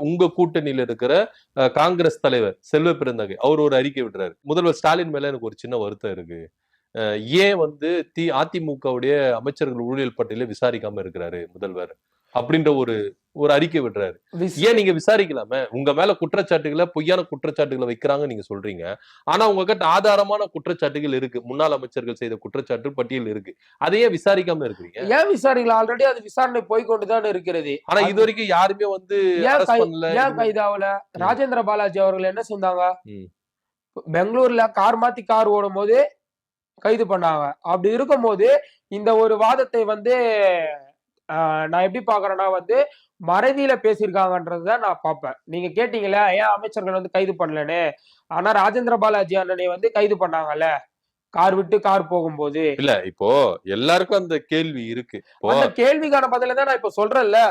உங்க கூட்டணியில இருக்கிற காங்கிரஸ் தலைவர் செல்வ பெருந்தகை அவர் ஒரு அறிக்கை விடுறாரு. முதல்வர் ஸ்டாலின் மேல எனக்கு ஒரு சின்ன வருத்தம் இருக்கு. ஏன் வந்து அதிமுகவுடைய அமைச்சர்கள் ஊழல் பட்டியலை விசாரிக்காம இருக்கிறாரு முதல்வர் அப்படின்ற ஒரு ஒரு அறிக்கை விடுறாரு. ஏன் நீங்க விசாரிக்கலாமே? உங்க மேல குற்றச்சாட்டுகளை, பொய்யான குற்றச்சாட்டுகளை வைக்கிறாங்க நீங்க சொல்றீங்க. ஆனா உங்ககிட்ட ஆதாரமான குற்றச்சாட்டுகள் இருக்கு. முன்னாள் அமைச்சர்கள் செய்த குற்றச்சாட்டு பட்டியல் இருக்கு. அதையே விசாரிக்காம இருக்கிறீங்க. ஏன் விசாரிக்கலாம்? ஆல்ரெடி அது விசாரணை போய்கொண்டுதான் இருக்கிறது. ஆனா இது வரைக்கும் யாருமே வந்து அரெஸ்ட் பண்ணல. ஏன் கைதாவல? ராஜேந்திர பாலாஜி அவர்கள் என்ன செஞ்சாங்க? பெங்களூர்ல கார் மாத்தி கார் ஓடும் போது கைது பண்ணாங்க. அப்படி இருக்கும் போது இந்த ஒரு வாதத்தை வந்து நான் எப்படி பாக்குறேன்னா வந்து மறதியில பேசியிருக்காங்கன்றதுதான் நான் பார்ப்பேன். நீங்க கேட்டீங்களா ஏன் அமைச்சர்கள் வந்து கைது பண்ணலன்னு? ஆனா ராஜேந்திர பாலாஜி அண்ணனை வந்து கைது பண்ணாங்கல்ல கார் விட்டு கார் போகும்போது. இல்ல இப்போ எல்லாருக்கும் அந்த கேள்வி இருக்கு. அந்த கேள்விக்கான பதில தான் நான் இப்ப சொல்றேன்ல.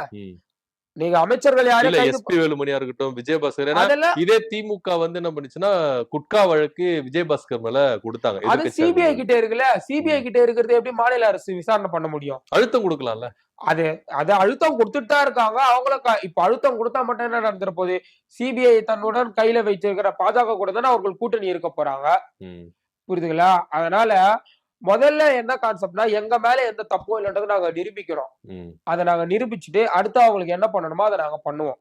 நீங்க அமைச்சர்கள் யாரும் இல்ல எஸ்பி வேலுமணியா இருக்கட்டும், விஜயபாஸ்கர், இதே திமுக வந்து என்ன பண்ணுச்சுன்னா குட்கா வழக்கு விஜயபாஸ்கர் மேல கொடுத்தாங்க. அது சிபிஐ கிட்ட இருக்குல்ல. சிபிஐ கிட்ட இருக்கிறது எப்படி மாநில அரசு விசாரணை பண்ண முடியும்? அழுத்தம் கொடுக்கலாம்ல. அது அழுத்தம் கொடுத்துட்டு தான் இருக்காங்க. அவங்களும் இப்ப அழுத்தம் கொடுத்தா மட்டும் என்ன நடந்துற போகுது? சிபிஐ தன்னுடன் கையில வைச்சிருக்கிற பாஜக கூட தானே அவர்கள் கூட்டணி இருக்க போறாங்க. புரியுதுங்களா? அதனால முதல்ல என்ன கான்செப்ட்னா எங்க மேல எந்த தப்பும் இல்லைன்றதை நாங்க நிரூபிக்கிறோம். அதை நாங்க நிரூபிச்சுட்டு அடுத்து அவங்களுக்கு என்ன பண்ணணுமோ அதை நாங்க பண்ணுவோம்.